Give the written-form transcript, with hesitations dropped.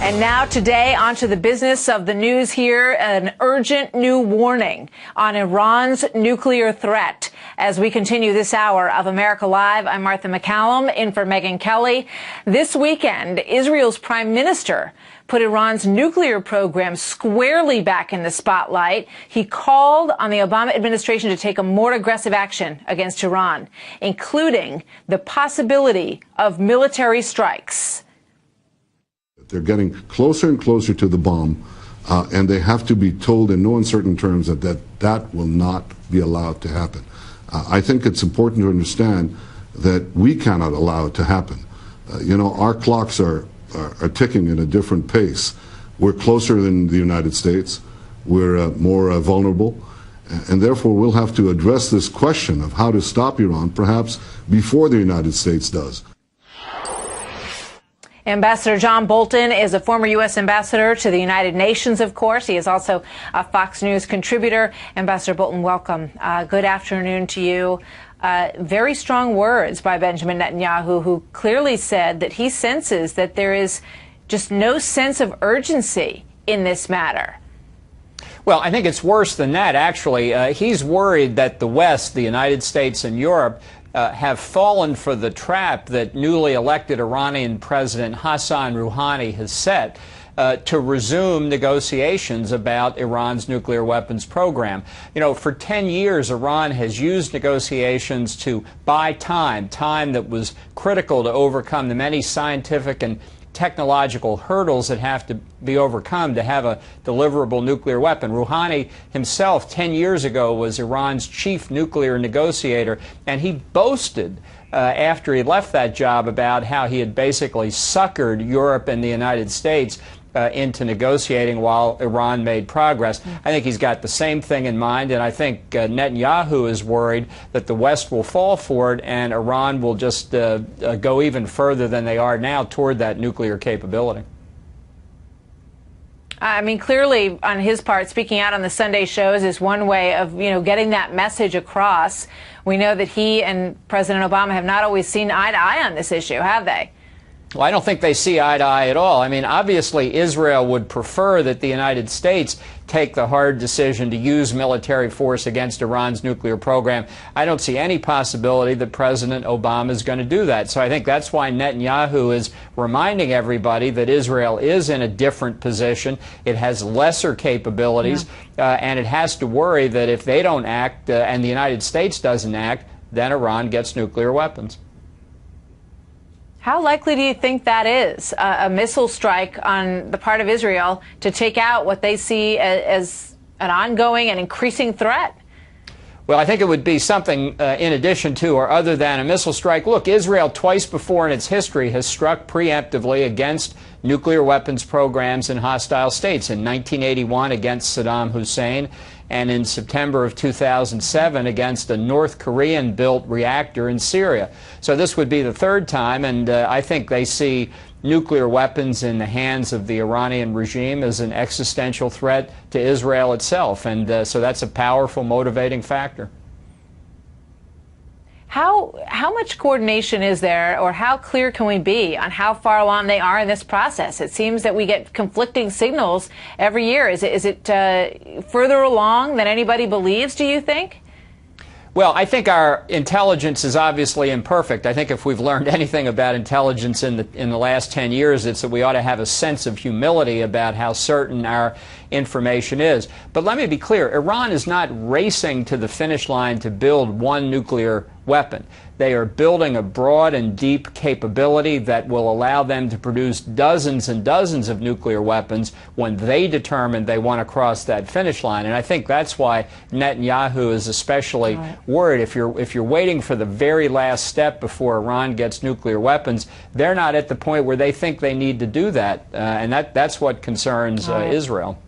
And now today, onto the business of the news here, an urgent new warning on Iran's nuclear threat. As we continue this hour of America Live, I'm Martha McCallum, in for Megyn Kelly. This weekend, Israel's prime minister put Iran's nuclear program squarely back in the spotlight. He called on the Obama administration to take a more aggressive action against Iran, including the possibility of military strikes. They're getting closer and closer to the bomb, and they have to be told in no uncertain terms that will not be allowed to happen. I think it's important to understand that we cannot allow it to happen. Our clocks are ticking at a different pace. We're closer than the United States. We're more vulnerable. And therefore, we'll have to address this question of how to stop Iran, perhaps before the United States does. Ambassador John Bolton is a former U.S. ambassador to the United Nations, of course. He is also a Fox News contributor. Ambassador Bolton, welcome. Good afternoon to you. Very strong words by Benjamin Netanyahu, who clearly said that he senses that there is just no sense of urgency in this matter. Well, I think it's worse than that, actually. He's worried that the West, the United States and Europe, have fallen for the trap that newly elected Iranian President Hassan Rouhani has set to resume negotiations about Iran's nuclear weapons program. For 10 years, Iran has used negotiations to buy time that was critical to overcome the many scientific and technological hurdles that have to be overcome to have a deliverable nuclear weapon. Rouhani himself 10 years ago was Iran's chief nuclear negotiator, and he boasted after he left that job about how he had basically suckered Europe and the United States into negotiating while Iran made progress. I think he's got the same thing in mind, and I think Netanyahu is worried that the West will fall for it and Iran will just go even further than they are now toward that nuclear capability. I mean, clearly, on his part, speaking out on the Sunday shows is one way of, getting that message across. We know that he and President Obama have not always seen eye to eye on this issue, have they? Well, I don't think they see eye to eye at all. I mean, obviously, Israel would prefer that the United States take the hard decision to use military force against Iran's nuclear program. I don't see any possibility that President Obama is going to do that. So I think that's why Netanyahu is reminding everybody that Israel is in a different position. It has lesser capabilities, and it has to worry that if they don't act and the United States doesn't act, then Iran gets nuclear weapons. How likely do you think that is, a missile strike on the part of Israel to take out what they see as an ongoing and increasing threat? Well, I think it would be something in addition to or other than a missile strike. Look, Israel twice before in its history has struck preemptively against nuclear weapons programs in hostile states. In 1981 against Saddam Hussein, and in September of 2007 against a North Korean-built reactor in Syria. So this would be the third time, and I think they see nuclear weapons in the hands of the Iranian regime as an existential threat to Israel itself, and so that's a powerful motivating factor. How much coordination is there, or how clear can we be on how far along they are in this process? It seems that we get conflicting signals every year. Is it further along than anybody believes, do you think? Well, I think our intelligence is obviously imperfect. I think if we've learned anything about intelligence in the last 10 years, it's that we ought to have a sense of humility about how certain our information is. But let me be clear, Iran is not racing to the finish line to build one nuclear weapon. They are building a broad and deep capability that will allow them to produce dozens and dozens of nuclear weapons when they determine they want to cross that finish line. And I think that's why Netanyahu is especially worried. If you're waiting for the very last step before Iran gets nuclear weapons, they're not at the point where they think they need to do that. And that's what concerns Israel.